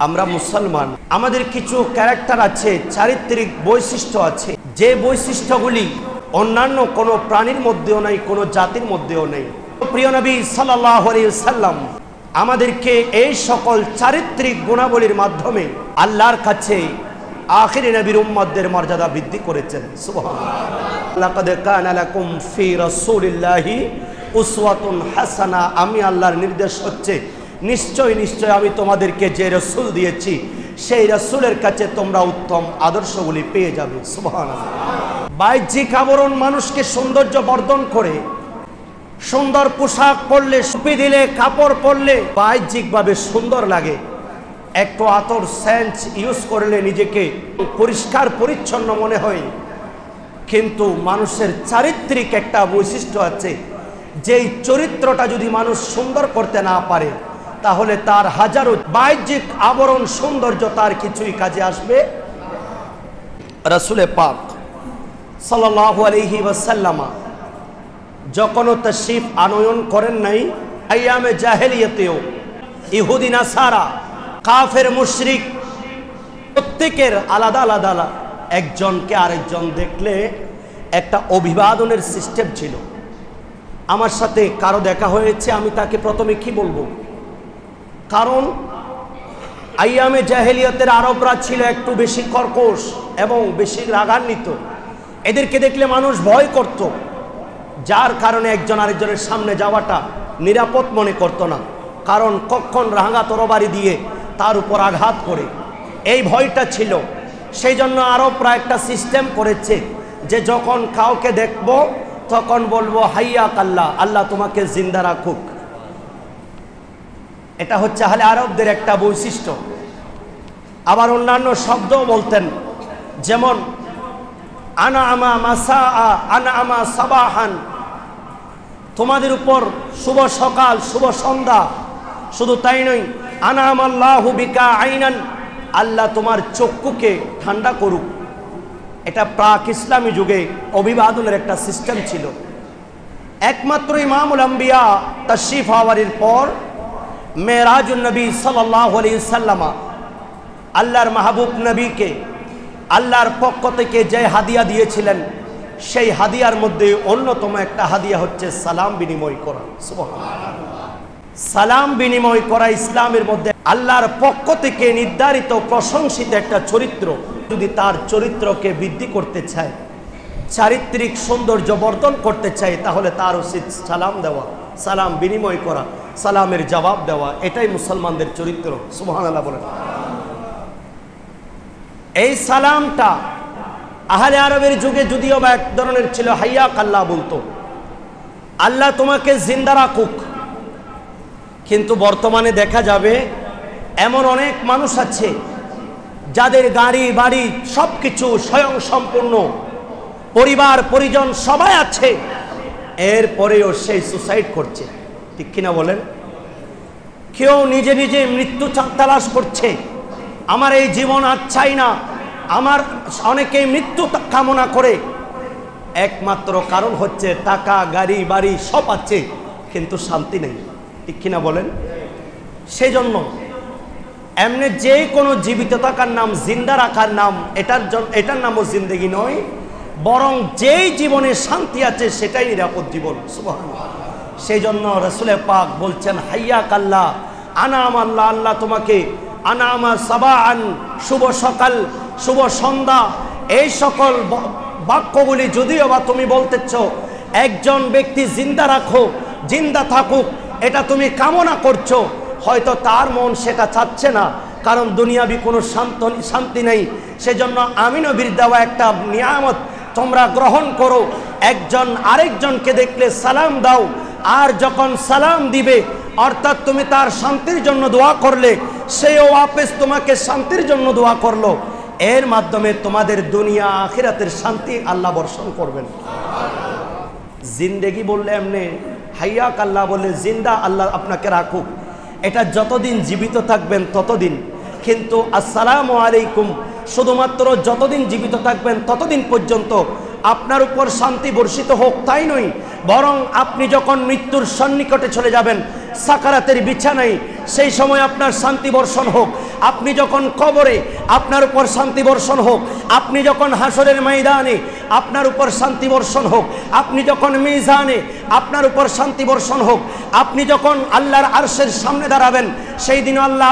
আমরা মুসলমান, আমাদের কিছু ক্যারেক্টার আছে, চারিত্রিক বৈশিষ্ট্য আছে, যে বৈশিষ্ট্যগুলি অন্যান্য কোনো প্রাণীর মধ্যেও নাই, কোনো জাতির মধ্যেও নেই। প্রিয় নবী সাল্লাল্লাহু আলাইহি ওয়াসাল্লাম আমাদেরকে এই সকল চারিত্রিক গুণাবলীর মাধ্যমে আল্লাহর কাছে আখিরি নবীর উম্মতদের মর্যাদা বৃদ্ধি করেছেন। সুবহানাল্লাহ। লাকাদ কানা লাকুম ফি রাসূলিল্লাহি উসওয়াতুন হাসানা। আমি আল্লাহর নির্দেশ হচ্ছে নিশ্চয় নিশ্চয় আমি তোমাদেরকে যে রাসূল দিয়েছি সেই রাসূলের কাছে তোমরা উত্তম আদর্শগুলি পেয়ে যাবে। সুবহানাল্লাহ। বাহ্যিক আবরণ মানুষকে সৌন্দর্য বর্ধন করে, সুন্দর পোশাক পরলে, টুপি দিলে, কাপড় পরলে বাহ্যিকভাবে সুন্দর লাগে। একটু আতর সেন্ট ইউজ করলে নিজেকে পরিষ্কার পরিচ্ছন্ন মনে হয়। কিন্তু মানুষের চারিত্রিক একটা বৈশিষ্ট্য আছে, যেই চরিত্রটা যদি মানুষ সুন্দর করতে না পারে তাহলে তার হাজারো বাহ্যিক আবরণ সৌন্দর্য তার কিছুই কাজে আসবে। রাসূলে পাক সাল্লাল্লাহু আলাইহি ওয়াসাল্লাম যখন তাশরীফ আনয়ন করেন নাই, আইয়ামে জাহেলিয়াতেও ইহুদি নাসারা, কাফের মুশরিক প্রত্যেকের আলাদা আলাদা একজনকে আরেকজন দেখলে একটা অভিবাদনের সিস্টেম ছিল। আমার সাথে কারো দেখা হয়েছে, আমি তাকে প্রথমে কি বলবো? কারণ আইয়ামে জাহেলিয়াতের আরবরা ছিল একটু বেশি কর্কশ এবং বেশি রাগান্বিত। এদেরকে দেখলে মানুষ ভয় করত, যার কারণে একজন আরেকজনের সামনে যাওয়াটা নিরাপদ মনে করত না। কারণ কখন রাঙা তরবারি দিয়ে তার উপর আঘাত করে, এই ভয়টা ছিল। সেই জন্য আরবরা একটা সিস্টেম করেছে যে যখন কাউকে দেখব তখন বলবো হাইয়া কাল্লা, আল্লাহ তোমাকে জিন্দা রাখুক। এটা হচ্ছে আহলে আরবদের একটা বৈশিষ্ট্য। আবার অন্যান্য শব্দও বলতেন, যেমন আনাআমা মাসাআ, আনাআমা সাবাহান, তোমাদের উপর শুভ সকাল, শুভ সন্ধ্যা। শুধু তাই নয়, আনাআমাল্লাহু বিকা আইনান, আল্লাহ তোমার চক্ষুকে ঠান্ডা করুক। এটা প্রাক ইসলামী যুগে অভিবাদনের একটা সিস্টেম ছিল। একমাত্র ইমামুল আম্বিয়া তাশরীফ আওয়ারের পর মেরাজুন নবী সাল্লাল্লাহু আলাইহি ওয়াসাল্লাম আল্লাহর মাহবুব নবীকে আল্লাহর পক্ষ থেকে যে হাদিয়া দিয়েছিলেন, সেই হাদিয়ার মধ্যে অন্যতম একটা হাদিয়া হচ্ছে সালাম বিনিময় করা। সুবহানাল্লাহ। সালাম বিনিময় করা ইসলামের মধ্যে আল্লাহর পক্ষ থেকে নির্ধারিত প্রশংসিত একটা চরিত্র। যদি তার চরিত্রকে বৃদ্ধি করতে চায়, চারিত্রিক সৌন্দর্য বর্ধন করতে চায়, তাহলে তার উচিত সালাম দেওয়া, সালাম বিনিময় করা, সালামের জবাব দেওয়া। এটাই মুসলমানদের চরিত্র। সুবহানাল্লাহ বলেন। এই সালামটা আহলে আরবের যুগে যদিও বা এক ধরনের ছিল, হাইয়া কাল্লা বলতো, আল্লাহ তোমাকে জিন্দা রাখুক। কিন্তু বর্তমানে দেখা যাবে এমন অনেক মানুষ আছে যাদের গাড়ি বাড়ি সব কিছু স্বয়ং সম্পূর্ণ, পরিবার পরিজন সবাই আছে, এরপরেও সেই সুসাইড করছে। ঠিক কিনা বলেন? কেউ নিজে নিজে মৃত্যু তালাশ করছে, আমার এই জীবন আর চাই না। আমার অনেকেই মৃত্যু কামনা করে, একমাত্র কারণ হচ্ছে টাকা, গাড়ি বাড়ি সব আছে কিন্তু শান্তি নেই। ঠিক কিনা বলেন? সেই জন্য এমনি যে কোনো জীবিত থাকার নাম, জিন্দা রাখার নাম, এটার নামও জিন্দেগি নয়, বরং যেই জীবনে শান্তি আছে সেটাই নিরাপদ জীবন। সুবহানাল্লাহ। সেই জন্য রাসূলে পাক বলছেন হাইয়া কাল্লা, আনাম আল্লাহ, আল্লাহ তোমাকে আনামা সাবাআন, শুভ সকাল, শুভ সন্ধ্যা, এই সকল বাক্যগুলি যদিও বা তুমি বলতেছ একজন ব্যক্তি জিন্দা রাখো, জিন্দা থাকুক, এটা তুমি কামনা করছো, হয়তো তার মন সেটা চাচ্ছে না, কারণ দুনিয়াবি কোনো শান্তি নেই। সেজন্য আমি নবীর দেওয়া একটা নিয়ামত তোমরা গ্রহণ করো, একজন আরেকজনকে দেখলে সালাম দাও। আর যখন সালাম দিবে, অর্থাৎ তুমি তার শান্তির জন্য দোয়া করলে, সেও ওয়াপস তোমাকে শান্তির জন্য দোয়া করলো। এর মাধ্যমে তোমাদের দুনিয়া আখিরাতের শান্তি আল্লাহ বর্ষণ করবেন। জিন্দেগি বললে এমনি, হাইয়া কাল্লা বললে জিন্দা, আল্লাহ আপনাকে রাখুক, এটা যতদিন জীবিত থাকবেন ততদিন। কিন্তু আসসালামু আলাইকুম শুধুমাত্র যতদিন জীবিত থাকবেন ততদিন পর্যন্ত আপনার উপর শান্তি বর্ষিত হোক তাই নয়, বরং আপনি যখন মৃত্যুর সন্নিকটে চলে যাবেন, সাকারাতের বিছানায়, সেই সময় আপনার শান্তি বর্ষণ হোক। আপনি যখন কবরে আপনার উপর শান্তি বর্ষণ হোক, আপনি যখন হাসরের ময়দানে আপনার উপর শান্তি বর্ষণ হোক, আপনি যখন মিজানে আপনার উপর শান্তি বর্ষণ হোক, আপনি যখন আল্লাহর আরশের সামনে দাঁড়াবেন সেই দিন আল্লাহ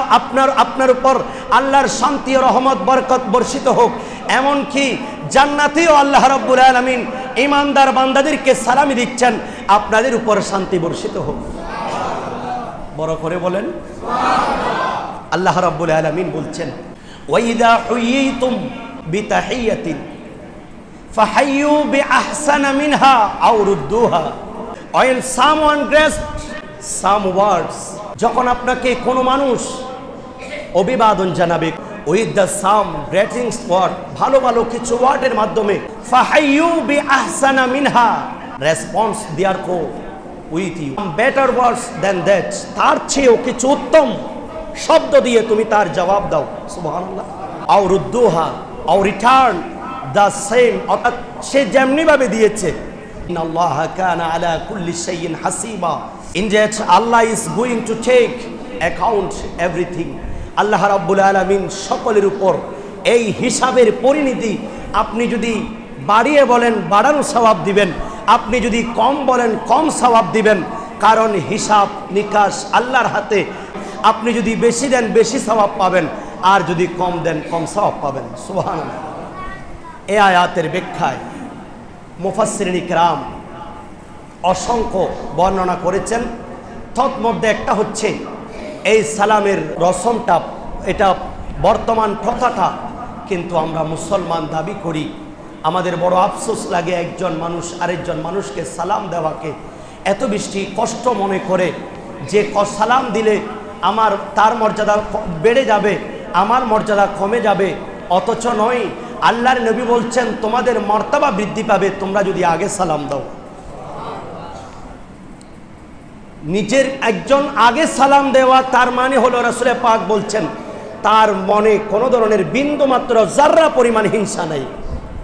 আপনার উপর আল্লাহর শান্তি ও রহমত বরকত বর্ষিত হোক। এমনকি জান্নাতেও আল্লাহ রাব্বুল আলামিন ঈমানদার বান্দাদেরকে সালামি দিচ্ছেন, আপনাদের উপর শান্তি বর্ষিত হোক। বড় করে বলেন সুবহানাল্লাহ। আল্লাহ রাব্বুল আলামিন বলছেন, ওয়াইদা হুয়িতুম বিতাহিয়াতিন ফাহাইয়ু বিআহসানা মিনহা আও রুদ্দুহা। When someone graced some words, যখন আপনাকে কোনো মানুষ অভিবাদন জানাবে with the some greetings word, ভালো ভালো কিছু ওয়ার্ডের মাধ্যমে, ফাহাইয়ু বিআহসানা মিনহা, response therefore with you better words then that, তার চেয়েও কিছু উত্তম শব্দ দিয়ে তুমি তার জবাব দাও। সুবহানাল্লাহ। আও রুদ্দুহা, আও রিটার্ন দ্য সেম, অর্থাৎ সে যেমনি ভাবে দিয়েছে। ইন্নাল্লাহ কানা আলা কুল্লি শাইইন হাসিবা, in that Allah is going to take account everything. আল্লাহ রাব্বুল আলামিন সকলের উপর এই হিসাবের পরিণতি, আপনি যদি বাড়িয়ে বলেন বাড়ানো সওয়াব দিবেন, আপনি যদি কম বলেন কম সওয়াব দিবেন, কারণ হিসাব নিকাশ আল্লাহর হাতে। আপনি যদি বেশি দেন বেশি সওয়াব পাবেন, আর যদি কম দেন কম সওয়াব পাবেন। সুবহানাল্লাহ। এই আয়াতের ব্যাখ্যায় মুফাসসিরিন ইকরাম অসংখ্য বর্ণনা করেছেন। তন্মধ্যে একটা হচ্ছে এই সালামের রসমটা, এটা বর্তমান প্রথাটা, কিন্তু আমরা মুসলমান দাবি করি। আমাদের বড় আফসোস লাগে একজন মানুষ আরেকজন মানুষকে সালাম দেওয়াকে এত বেশি কষ্ট মনে করে যে সালাম দিলে তার মর্যাদা বেড়ে যাবে, আমার মর্যাদা কমে যাবে। অথচ নয়, আল্লাহর নবী বলছেন তোমাদের মর্তবা বৃদ্ধি পাবে তোমরা যদি আগে সালাম দাও। নিজের একজন আগে সালাম দেওয়া তার মানে হলো, রাসূল পাক বলছেন তার মনে কোনো ধরনের বিন্দু মাত্র জাররা পরিমাণ হিংসা নাই।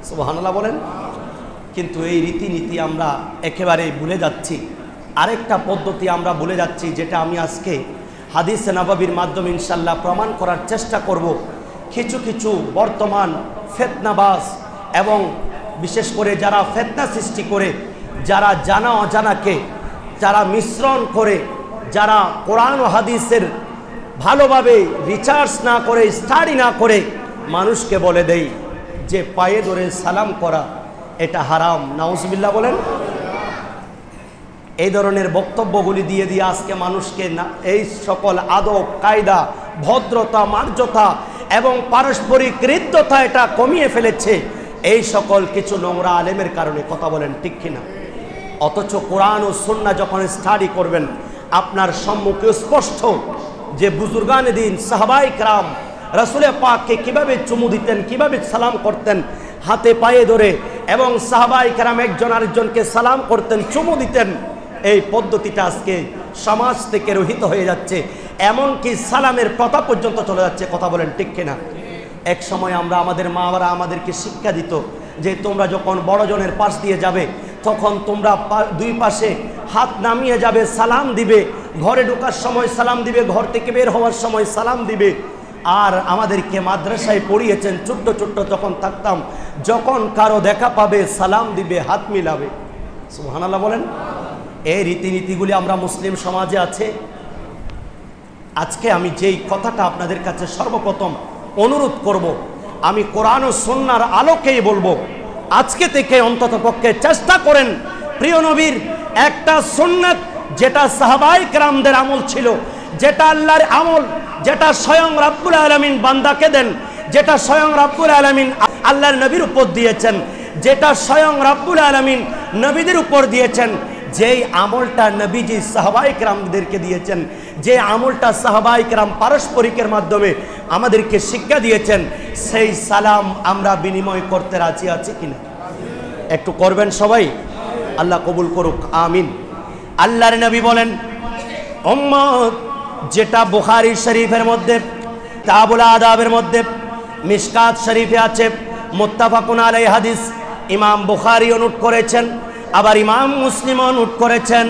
সুবহানাল্লাহ বলেন। কিন্তু এই রীতিনীতি আমরা একেবারে ভুলে যাচ্ছি। আরেকটা পদ্ধতি আমরা ভুলে যাচ্ছি, যেটা আমি আজকে হাদিসে নববীর মাধ্যমে ইনশাআল্লাহ প্রমাণ করার চেষ্টা করব। কিছু কিছু বর্তমান ফিতনাবাজ এবং বিশেষ করে যারা ফিতনা সৃষ্টি করে, যারা জানা অজানাকে যারা মিশ্রণ করে, যারা কোরআন ও হাদিসের ভালোভাবে রিসার্চ না করে, স্টাডি না করে মানুষকে বলে দেয় যে পায়ে ধরে সালাম করা এটা হারাম। নাউজুবিল্লাহ বলেন। এই ধরনের বক্তব্যগুলি দিয়ে দিয়ে আজকে মানুষকে এই সকল আদব কায়দা, ভদ্রতা, মার্জতা এবং পারস্পরিক হৃদ্যতা এটা কমিয়ে ফেলেছে এই সকল কিছু নোংরা আলেমের কারণে। কথা বলেন ঠিক কিনা? অথচ কোরআন ও সুন্নাহ যখন স্টাডি করবেন, আপনার সম্মুখে স্পষ্ট যে বুজুর্গানে দিন সাহাবায়ে কেরাম রাসূল পাককে কিভাবে চুমু দিতেন, কিভাবে সালাম করতেন হাতে পায়ে ধরে, এবং সাহাবায়ে কেরাম একজন আরেকজনকে সালাম করতেন, চুমু দিতেন। এই পদ্ধতিটা আজকে সমাজ থেকে রহিত হয়ে যাচ্ছে, এমনকি সালামের প্রথা পর্যন্ত চলে যাচ্ছে। কথা বলেন ঠিক কিনা? এক সময় আমাদের মারা আমাদেরকে শিক্ষা দিত যে তোমরা যখন বড়জনের পাশ দিয়ে যাবে তখন তোমরা দুই পাশে হাত নামিয়ে যাবে, সালাম দিবে, ঘরে ঢোকার সময় সালাম দিবে, ঘর থেকে বের হওয়ার সময় সালাম দিবে। আর আমাদেরকে মাদ্রাসায় পড়িয়েছেন ছোট্ট ছোট্ট যখন থাকতাম, যখন কারো দেখা পাবে সালাম দিবে, হাত মিলাবে। সুবহানাল্লাহ বলেন। এই রীতিনীতিগুলি আমরা মুসলিম সমাজে আছে। আজকে আমি যেই কথাটা আপনাদের কাছে সর্বপ্রথম অনুরোধ করব, আমি কোরআন ও সুন্নাহর আলোকেই বলবো, আজকে থেকে অন্তত পক্ষে চেষ্টা করেন প্রিয় নবীর একটা সুন্নাত, যেটা সাহাবায়ে কেরামদের আমল ছিল, যেটা আল্লাহর আমল, যেটা স্বয়ং রব্বুল আলামিন বান্দাকে দেন, যেটা স্বয়ং রব্বুল আলামিন আল্লাহর নবীর উপর দিয়েছেন, যেটা স্বয়ং রব্বুল আলামিন নবীদের উপর দিয়েছেন, যেই আমলটা নবীজি সাহাবায়ে কেরামদেরকে দিয়েছেন, যে আমলটা সাহাবায়ে কেরাম পারস্পরিকের মাধ্যমে আমাদেরকে শিক্ষা দিয়েছেন, সেই সালাম আমরা বিনিময় করতে রাজি আছি কিনা? একটু করবেন সবাই। আল্লাহ কবুল করুক, আমিন। আল্লাহর নবী বলেন, উম্মত, যেটা বুখারী শরীফের মধ্যে, কিতাবুল আদাবের মধ্যে, মিশকাত শরীফে আছে, মুত্তাফাকুন আলাইহি হাদিস, ইমাম বুখারীও নোট করেছেন, আবার ইমাম মুসলিমও নোট করেছেন।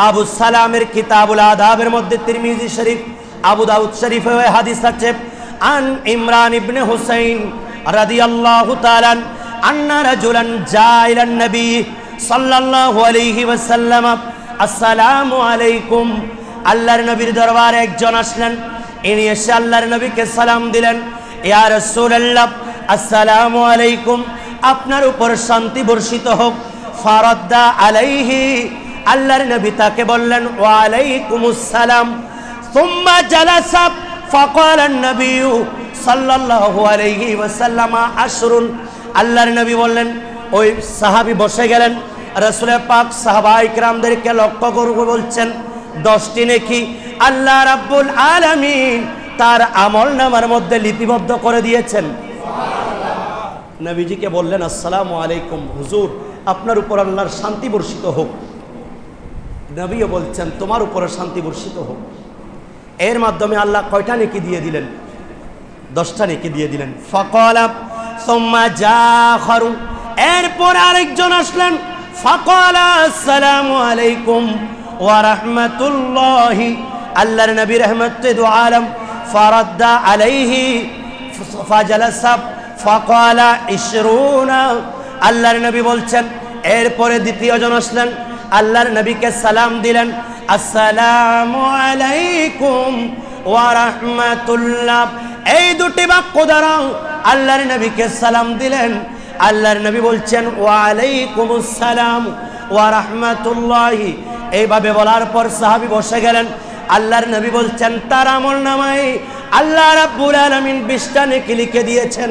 আবু সালামের কিতাবুল আদাবের মধ্যে, তিরমিজি শরীফ, আবু দাউদ শরীফে হাদিস আছে, আন ইমরান ইবনে হুসাইন রাদিয়াল্লাহু তাআলা আন্না রাজুলান জাইলান নবী সাল্লাল্লাহু আলাইহি ওয়াসাল্লাম আসসালামু আলাইকুম। আল্লাহর নবীর দরবারে একজন আসলেন, ইনি এসে আল্লাহর নবীকে সালাম দিলেন, ইয়া রাসূলুল্লাহ আসসালামু আলাইকুম, আপনার উপর শান্তি বর্ষিত হোক। ফারাদ্দা আলাইহি, আল্লাহর নবী তাকে বললেন ওয়া আলাইকুমুস সালাম। সুম্মা জালাসা ফাকালা আন-নবী সাল্লাল্লাহু আলাইহি ওয়াসাল্লাম আশরুন, আল্লাহর নবী বললেন, ওই সাহাবী বসে গেলেন। রাসূল পাক সাহাবায়ে কিরামদেরকে লক্ষ্য করে বলছেন 10টি নেকি আল্লাহ রাব্বুল আলামিন তার আমলনামার মধ্যে লিপিবদ্ধ করে দিয়েছেন। নবীজিকে বললেন আসসালামু আলাইকুম, হুজুর আপনার উপর আল্লাহর শান্তি বর্ষিত হোক। নবীও বলছেন তোমার উপরে শান্তি বর্ষিত হোক। এর মাধ্যমে আল্লাহ কয়টা নেকি দিয়ে দিলেন? 10টা নেকি দিয়ে দিলেন। ফাকালা সুম্মা জাখারু, এরপর আরেকজন আসলেন, ফাকালা আসসালামু আলাইকুম ওয়া রাহমাতুল্লাহি, আল্লাহর নবী রাহমাতুল লিল আলাম। ফারাদ্দা আলাইহি ফাজালাসা ফাকালা ইশরুনা, আল্লাহর নবী বলছেন, এরপরে দ্বিতীয়জন আসলেন, আল্লাহর নবীকে সালাম দিলেন, আসসালামু আলাইকুম ওয়া রাহমাতুল্লাহ। এই দুটি বাক্য দ্বারা আল্লাহর নবীকে সালাম দিলেন। আল্লাহর নবী বলছেন ওয়া আলাইকুমুস সালাম ওয়া রাহমাতুল্লাহি। এইভাবে বলার পর সাহাবী বসে গেলেন। আল্লাহর নবী বলছেন তার আমলনামায় আল্লাহ রাব্বুল আলামিন 20টা নেকি লিখে দিয়েছেন।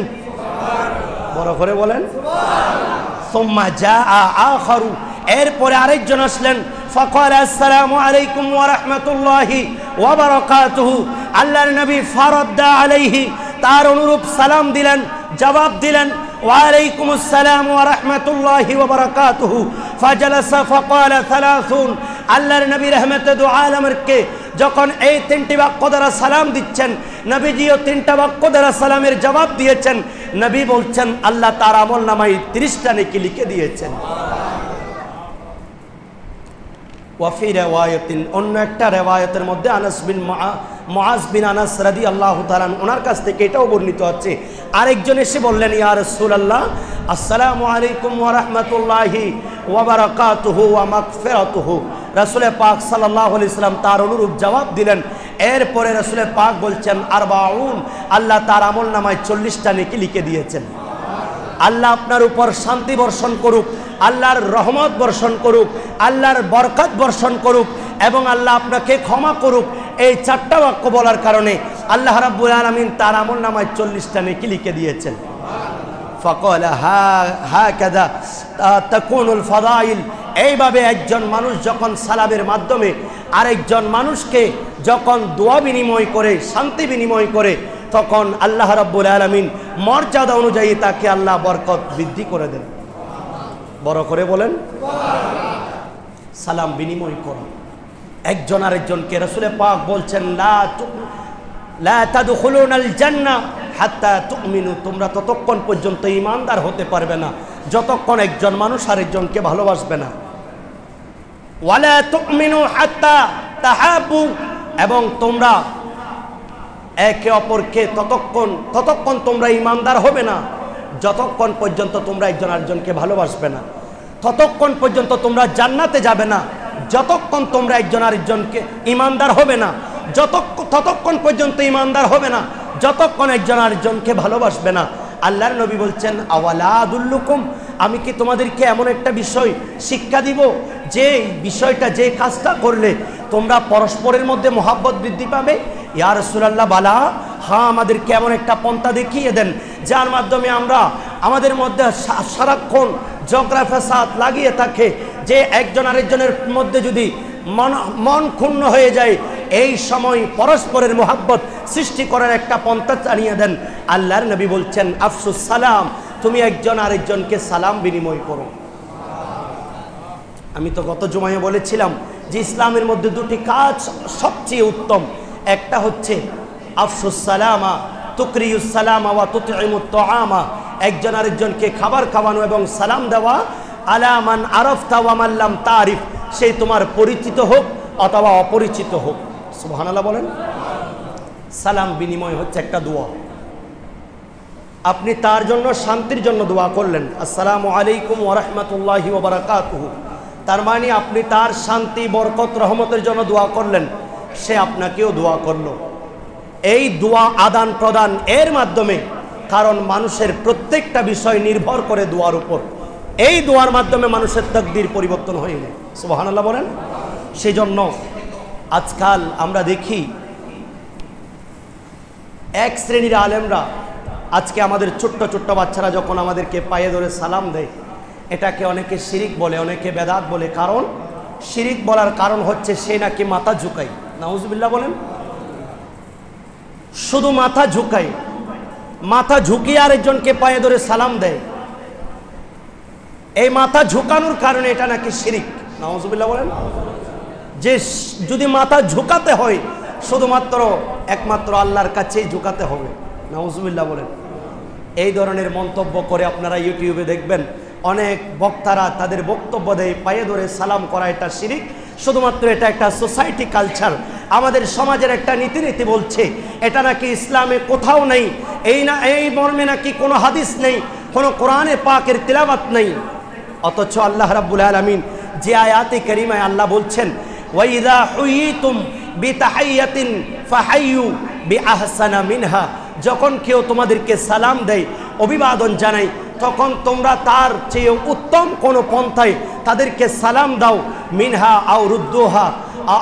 বড় করে বলেন সুবহানাল্লাহ। সুম্মা জাআ আখারু, এরপরে আরেকজন আসলেন, ফাকালা আসসালামু আলাইকুম ওয়া রাহমাতুল্লাহি ওয়া বারাকাতুহু, আল্লাহর নবী ফারাদ্দা আলাইহি তার অনুরূপ সালাম দিলেন, জবাব দিলেন ওয়া আলাইকুমুস সালাম ওয়া রাহমাতুল্লাহি ওয়া বারাকাতুহু। ফাজালাসা ফাকালা 30, আল্লাহর নবী রাহমাতুল আলামিনকে যখন এই 3টি বাক্য দ্বারা সালাম দিচ্ছেন, নবীজিও 3টা বাক্য দ্বারা সালামের জবাব দিয়েছেন। নবী বলছেন আল্লাহ তার আমলনামায় 30টা নেকি লিখে দিয়েছেন। ওয়াফি রিওয়ায়াতিন, অন্য একটা রিওয়ায়াতের মধ্যে আনাস বিন মুআজ বিন আনাস রাদিয়াল্লাহু তাআলা ওনার কাছ থেকে এটাও বর্ণিত আছে, আরেকজন এসে বললেন ইয়া রাসূলুল্লাহ আসসালামু আলাইকুম ওয়া রাহমাতুল্লাহি ওয়া বারাকাতুহু ওয়া মাগফিরাতুহু। রাসূল পাক সাল্লাল্লাহু আলাইহি সাল্লাম তার অনুরূপ জবাব দিলেন। এরপরে রাসূল পাক বলছেন 40, আল্লাহ তার আমলনামায় 40টা নেকি লিখে দিয়েছেন। আল্লাহ আপনার উপর শান্তি বর্ষণ করুক, আল্লাহর রহমত বর্ষণ করুক, আল্লাহর বরকত বর্ষণ করুক এবং আল্লাহ আপনাকে ক্ষমা করুক। এই 4টা বাক্য বলার কারণে আল্লাহ রাব্বুল আলামিন তার আমলনামায় 40টা নেকি লিখে দিয়েছেন। ফাকালা হাকাযা তাকুনুল ফাদাইল, এইভাবে একজন মানুষ যখন সালামের মাধ্যমে আরেকজন মানুষকে যখন দোয়া বিনিময় করে, শান্তি বিনিময় করে, তখন আল্লাহ রাব্বুল আলামিন মর্যাদা অনুযায়ী তাকে আল্লাহ বরকত বৃদ্ধি করে দেন। বড় করে বলেন সালাম বিনিময় করো একজন আরেকজনকে। রাসূল পাক বলছেন লা তাদখুলুনাল জান্নাহ হাত্তা তুমিনু, তোমরা ততক্ষণ পর্যন্ত ঈমানদার হতে পারবে না যতক্ষণ একজন মানুষ আরেকজনকে ভালোবাসবে না। ওয়ালা তুমিনু হাত্তা তাহাবু, এবং তোমরা একে অপরকে ততক্ষণ তোমরা ঈমানদার হবে না যতক্ষণ পর্যন্ত তোমরা একজন আরেকজনকে ভালোবাসবে না। ততক্ষণ পর্যন্ত তোমরা জান্নাতে যাবে না যতক্ষণ তোমরা একজন আরেকজনকে ঈমানদার হবে না, ততক্ষণ পর্যন্ত ঈমানদার হবে না যতক্ষণ একজন আরেকজনকে ভালোবাসবে না। আল্লাহর নবী বলছেন আওয়ালা আদুল্লুকুম, আমি কি তোমাদেরকে এমন একটা বিষয় শিক্ষা দিব যে বিষয়টা, যে কাজটা করলে তোমরা পরস্পরের মধ্যে মহাব্বত বৃদ্ধি পাবে? ইয়া রাসূলুল্লাহ বালা, হ্যাঁ আমাদেরকে এমন একটা পন্থা দেখিয়ে দেন যার মাধ্যমে আমরা আমাদের মধ্যে সারাক্ষণ ঝগড়া ফ্যাসাদ লাগিয়ে থাকে, যে একজন আরেকজনের মধ্যে যদি মন ক্ষুণ্ণ হয়ে যায়, এই সময় পরস্পরের মহাব্বত সৃষ্টি করার একটা পন্থা জানিয়ে দেন। আল্লাহর নবী বলছেন আফসুস সালাম, তুমি একজন আরেকজনকে সালাম বিনিময় করো। আমি তো গত জুমায় বলেছিলাম যে ইসলামের মধ্যে 2টি কাজ সবচেয়ে উত্তম। একটা হচ্ছে আফসুস সালামা তুকরিউস সালামা ওয়া তুতঈমুত তাআমা, একজন আরেকজনকে খাবার খাওয়ানো এবং সালাম দেওয়া। আলা মান আরাফতা ওয়া মান লাম তারিফ, সেই তোমার পরিচিত হোক অথবা অপরিচিত হোক। সুবহানাল্লাহ বলেন। সালাম বিনিময় হচ্ছে একটা দোয়া। আপনি তার জন্য শান্তির জন্য দোয়া করলেন, আসসালামু আলাইকুম ওয়া রাহমাতুল্লাহি ওয়া বারাকাতুহু, তার মানে আপনি তার শান্তি, বরকত, রহমতের জন্য দোয়া করলেন, সে আপনাকেও দোয়া করলো। এই দোয়া আদান প্রদান এর মাধ্যমে, কারণ মানুষের প্রত্যেকটা বিষয় নির্ভর করে দোয়ার উপর। এই দোয়ার মাধ্যমে মানুষের তাকদীর পরিবর্তন হয়ে যায়। সুবহানাল্লাহ বলেন। সেই জন্য আজকাল আমরা দেখি এক শ্রেণীর আলেমরা, আজকে আমাদের ছোট্ট ছোট্ট বাচ্চারা যখন আমাদেরকে পায়ে ধরে সালাম দেয়, এটাকে অনেকে শিরিক বলে, অনেকে বেদাত বলে। কারণ শিরিক বলার কারণ হচ্ছে সে নাকি মাথা ঝুঁকায়। নাউজুবিল্লাহ বলেন। শুধু মাথা ঝুঁকায়, মাথা ঝুঁকিয়ে আরেকজনকে পায়ে ধরে সালাম দেয়, এই মাথা ঝুঁকানোর কারণে এটা নাকি শিরিক। নাউজুবিল্লাহ বলেন। যে যদি মাথা ঝুঁকাতে হয় শুধুমাত্র একমাত্র আল্লাহর কাছেই ঝুঁকাতে হবে। নাউজুবিল্লাহ বলেন। এই ধরনের মন্তব্য করে আপনারা ইউটিউবে দেখবেন অনেক বক্তারা তাদের বক্তব্য দেয় পায়ে ধরে সালাম করা এটা শিরিক। শুধুমাত্র এটা একটা সোসাইটি কালচার, আমাদের সমাজের একটা নীতি বলছে, এটা নাকি ইসলামে কোথাও নেই, এই মর্মে নাকি কোনো হাদিস নেই, কোনো কোরআনে পাকের তিলাওয়াত নেই। অথচ আল্লাহ রাব্বুল আলামিন যে আয়াতে কারিমায় আল্লাহ বলছেন, ওয়াইযা হুয়িতুম বিতাহিয়াতিন ফাহাইয়ু বিআহসানা মিনহা, যখন কেউ তোমাদেরকে সালাম দেয়, অভিবাদন জানায়, তখন তোমরা তার চেয়ে উত্তম কোনো পন্থায় তাদেরকে সালাম দাও। মিনহা আও রুদ্দুহা,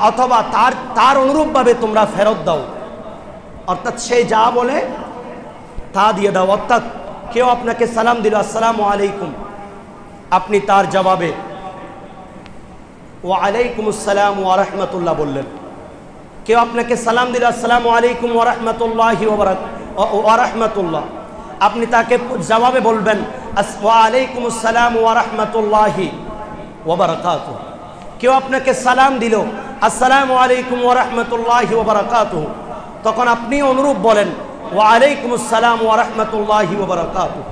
অথবা তার অনুরূপভাবে তোমরা ফেরত দাও। অর্থাৎ সে যা বলে তা দিয়ে দাও। অর্থাৎ কেউ আপনাকে সালাম দিল, আসসালামু আলাইকুম, আপনি তার জবাবে ওয়া আলাইকুমুস সালাম ওয়া রাহমাতুল্লাহ বললেন। কেউ আপনাকে সালাম দিল, আসসালামু আলাইকুম ওয়া রাহমাতুল্লাহি ওয়া রাহমাতুল্লাহ, আপনি তাকে জবাবে বলবেন ওয়া আলাইকুমুস সালাম ওয়া রাহমাতুল্লাহি ওয়া বারাকাতুহু। কেউ আপনাকে সালাম দিল, আসসালামু আলাইকুম ওয়া রাহমাতুল্লাহি ওয়া বারাকাতুহু, তখন আপনি অনুরূপ বলেন ওয়া আলাইকুমুস সালাম ওয়া রাহমাতুল্লাহি ওয়া বারাকাতুহু।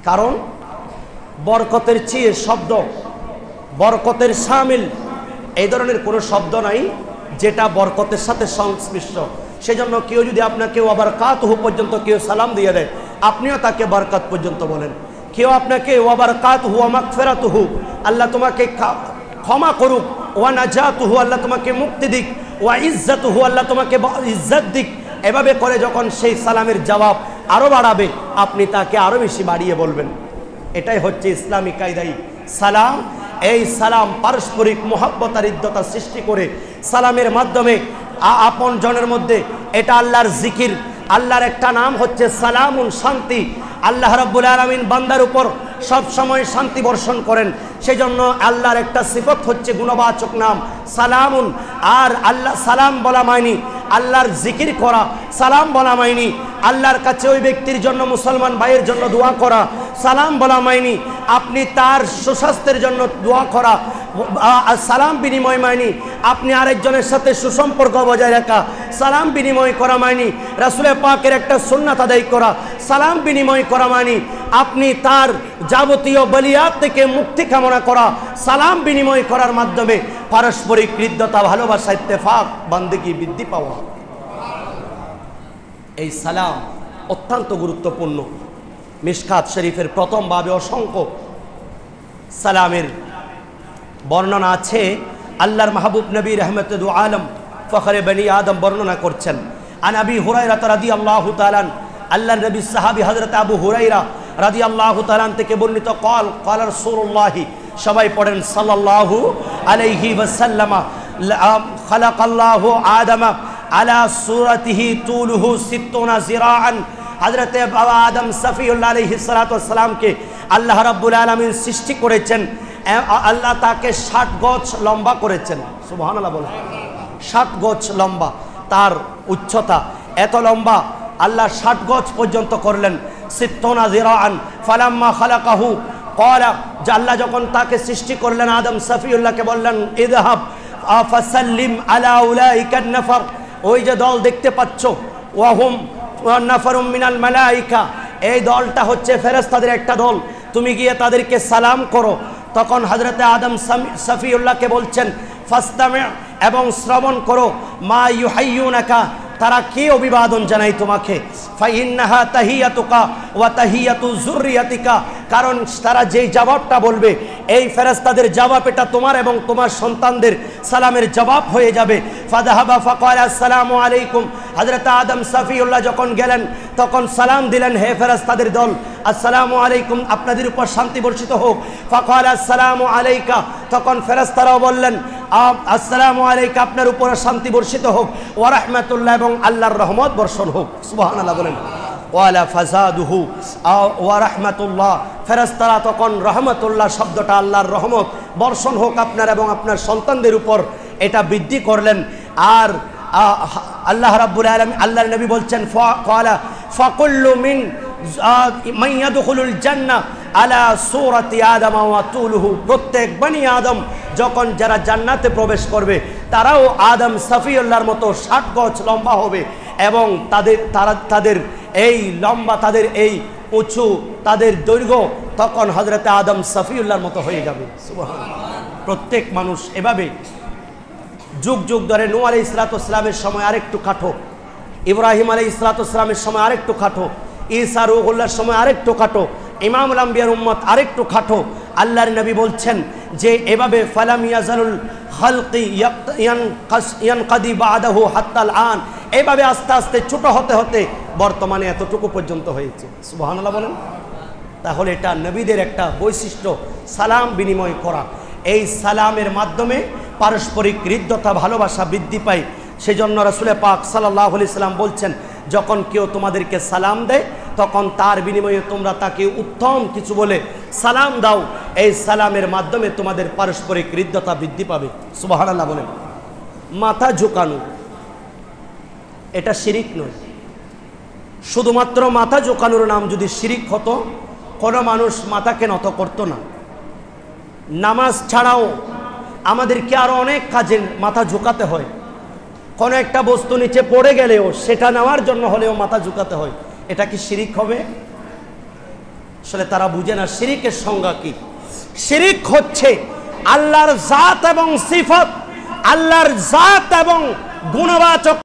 কারণ বরকতের চেয়ে শব্দ, বরকতের শামিল এই ধরনের কোনো শব্দ নাই যেটা বরকতের সাথে সংশ্লিষ্ট। সেজন্য কেউ যদি আপনাকে ওয়া বারাকাতুহু পর্যন্ত কেউ সালাম দিয়ে দেয়, আপনিও তাকে বরকত পর্যন্ত বলেন। কেউ আপনাকে ওয়া বারাকাতুহু ওয়া মাগফিরাতুহু, আল্লাহ তোমাকে ক্ষমা করুক, ওয়া নাজাতুহু, আল্লাহ তোমাকে মুক্তি দিক, ওয়া ইজ্জাতুহু, আল্লাহ তোমাকে ইজ্জত দিক, এভাবে করে যখন সেই সালামের জবাব আরও বাড়াবে, আপনি তাকে আরও বেশি বাড়িয়ে বলবেন। এটাই হচ্ছে ইসলামী কায়দায় সালাম। এই সালাম পারস্পরিক মহব্বত আর ইদ্দতা সৃষ্টি করে সালামের মাধ্যমে আপন জনের মধ্যে, এটা আল্লাহর জিকির। আল্লাহর একটা নাম হচ্ছে সালামুন, শান্তি। আল্লাহ রাব্বুল আলামিন বান্দার উপর সব সময় শান্তি বর্ষণ করেন। সেই জন্য আল্লাহর একটা সিফত হচ্ছে গুণবাচক নাম সালামুন। আর আল্লাহ সালাম বলা মাইনি আল্লাহর জিকির করা, সালাম বলা মাইনি আল্লাহর কাছে ওই ব্যক্তির জন্য, মুসলমান ভাইয়ের জন্য দোয়া করা, সালাম বলা মাইনি আপনি তার সুস্বাস্থ্যের জন্য দোয়া করা, সালাম বিনিময় মাইনি আপনি আরেকজনের সাথে সুসম্পর্ক বজায় রাখা, সালাম বিনিময় করা মাইনি রাসূল পাকের একটা সুন্নাত আদায় করা, সালাম বিনিময় করা মাইনি আপনি তার যাবতীয় বলিয়াত থেকে মুক্তি কামনা করা। সালাম বিনিময় করার মাধ্যমে পারস্পরিক হৃদ্যতা, ভালোবাসা, ইত্তেফাক, বান্দেগি বৃদ্ধি পাওয়া। এই সালাম অত্যন্ত গুরুত্বপূর্ণ। মিশকাত শরীফের প্রথম বাবে অসংখ্য সালামের বর্ণনা আছে। আল্লাহর মাহবুব নবী রাহমাতুল আলম ফখরে বনি আদম বর্ণনা করছেন, আন আবি হুরায়রা রাদিয়াল্লাহু তাআলা, আল্লাহর নবী সাহাবী হযরত আবু হুরায়রা রাদিয়াল্লাহু তাআলা থেকে বর্ণিত, ক্বাল রাসূলুল্লাহ, সবাই পড়েন সাল্লাল্লাহু আলাইহি ওয়াসাল্লাম, খালাকাল্লাহু আদম আলা সূরাতিহি তুলুহু 60 জিরাআন। হযরত আদম সফিউল্লাহ আলাইহিস সালাতু ওয়াস সালামকে আল্লাহ রাব্বুল আলামিন সৃষ্টি করেছেন, আল্লাহ তাকে 60 গজ লম্বা করেছেন। সুবহানাল্লাহ বলেন। 60 গজ লম্বা তার উচ্চতা, এত লম্বা আল্লাহ 60 গজ পর্যন্ত করলেন। 60 জিরাআন ফালাম্মা খালাকাহু ক্বালা, যে আল্লাহ যখন তাকে সৃষ্টি করলেন, আদম সফিউল্লাহকে বললেন, ইযহাব ফাসাল্লিম আলা উলাইকান নাফার, ওই যে দল দেখতে পাচ্ছ, ওয়াহুম নাফারুম মিনাল মালাইকা, এই দলটা হচ্ছে ফেরেশতাদের একটা দল, তুমি গিয়ে তাদেরকে সালাম করো। তখন হযরতে আদম সফিউল্লাহকে বলছেন, ফাস্তামি, এবং শ্রবণ করো মা ইউহাইয়ুনাকা, তারা কি অভিবাদন জানাই তোমাকে। ফাইন্নাহা তাহিয়াতুকা ওয়া তাহিয়াতু যুররিয়াতিকা, কারণ তারা যেই জবাবটা বলবে এই ফেরেশতাদের জবাব এটা তোমার এবং তোমার সন্তানদের সালামের জবাব হয়ে যাবে। ফাযাহাবা ফাকালা আসসালামু আলাইকুম, হযরত আদম সফিউল্লাহ যখন গেলেন তখন সালাম দিলেন, হে ফেরেশতাদের দল, আসসালামু আলাইকুম, আপনাদের উপর শান্তি বর্ষিত হোক। ফাকালা আসসালামু আলাইকা, তখন ফেরেশতারাও বললেন আসসালামু আলাইকা, আপনার উপর শান্তি বর্ষিত হোক, ওয়া রাহমাতুল্লাহ, এবং আল্লাহর রহমত বর্ষণ হোক। সুবহানাল্লাহ বলেন। ওয়ালা ফাসাদুহু ওয়া রাহমাতুল্লাহ, ফেরেশতারা তখন রহমতুল্লাহ শব্দটা আল্লাহর রহমত বর্ষণ হোক আপনার এবং আপনার সন্তানদের উপর, এটা বৃদ্ধি করলেন। আর আল্লাহ রাব্বুল আলামিন, আল্লাহর নবী বলছেন ফাকালা ফাকুল্লু মিন মান ইয়াদখুলুল জান্নাহ আলা সূরাতি আদম ওয়া তুলুহু, প্রত্যেক বনি আদম যখন যারা জান্নাতে প্রবেশ করবে তারাও আদম সফিউল্লাহর মতো 60 গজ লম্বা হবে এবং তাদের এই লম্বা, তাদের এই উঁচু, তাদের দৈর্ঘ্য তখন হযরতে আদম সফিউল্লাহর মতো হয়ে যাবে। সুবহানাল্লাহ। প্রত্যেক মানুষ এভাবে যুগ যুগ ধরে, নূহ আলাইহিস সালাতু ওয়াস সালামের সময় আরেকটু খাটো, ইব্রাহিম আলাইহিস সালাতু ওয়াস সালামের সময় আরেকটু খাটো, ঈসা রূহুল্লাহর সময় আরেকটু খাটো, ইমামুল আম্বিয়ার উম্মত আরেকটু খাটো। আল্লাহর নবী বলছেন যে এভাবে ফালাম ইয়াজালুল খালকি ইয়ানকাদি বাদাহু হাত্তাল আন, এইভাবে আস্তে আস্তে ছোট হতে হতে বর্তমানে এতটুকু পর্যন্ত হয়েছে। সুবহানাল্লাহ বলেন। তাহলে এটা নবীদের একটা বৈশিষ্ট্য, সালাম বিনিময় করা। এই সালামের মাধ্যমে পারস্পরিক হৃদ্যতা, ভালোবাসা বৃদ্ধি পায়। সেজন্য রাসূল পাক সাল্লাল্লাহু আলাইহি সাল্লাম বলছেন, যখন কেউ তোমাদেরকে সালাম দেয় তখন তার বিনিময়ে তোমরা তাকে উত্তম কিছু বলে সালাম দাও, এই সালামের মাধ্যমে তোমাদের পারস্পরিক হৃদ্যতা বৃদ্ধি পাবে। সুবহানাল্লাহ বলেন। মাথা ঝুঁকানো এটা শিরিক নয়। শুধুমাত্র মাথা ঝুঁকানোর নাম যদি শিরিক হতো, কোনো মানুষ মাথাকে নত করত না। নামাজ ছাড়াও আমাদেরকে আরো অনেক কাজে মাথা ঝুঁকাতে হয়। কোনো একটা বস্তু নিচে পড়ে গেলেও সেটা নেওয়ার জন্য হলেও মাথা ঝুঁকাতে হয়। এটা কি শিরিক হবে? আসলে তারা বুঝে না শিরিকের সংজ্ঞা কি। শিরিক হচ্ছে আল্লাহর জাত এবং সিফত, আল্লাহর জাত এবং গুণবাচক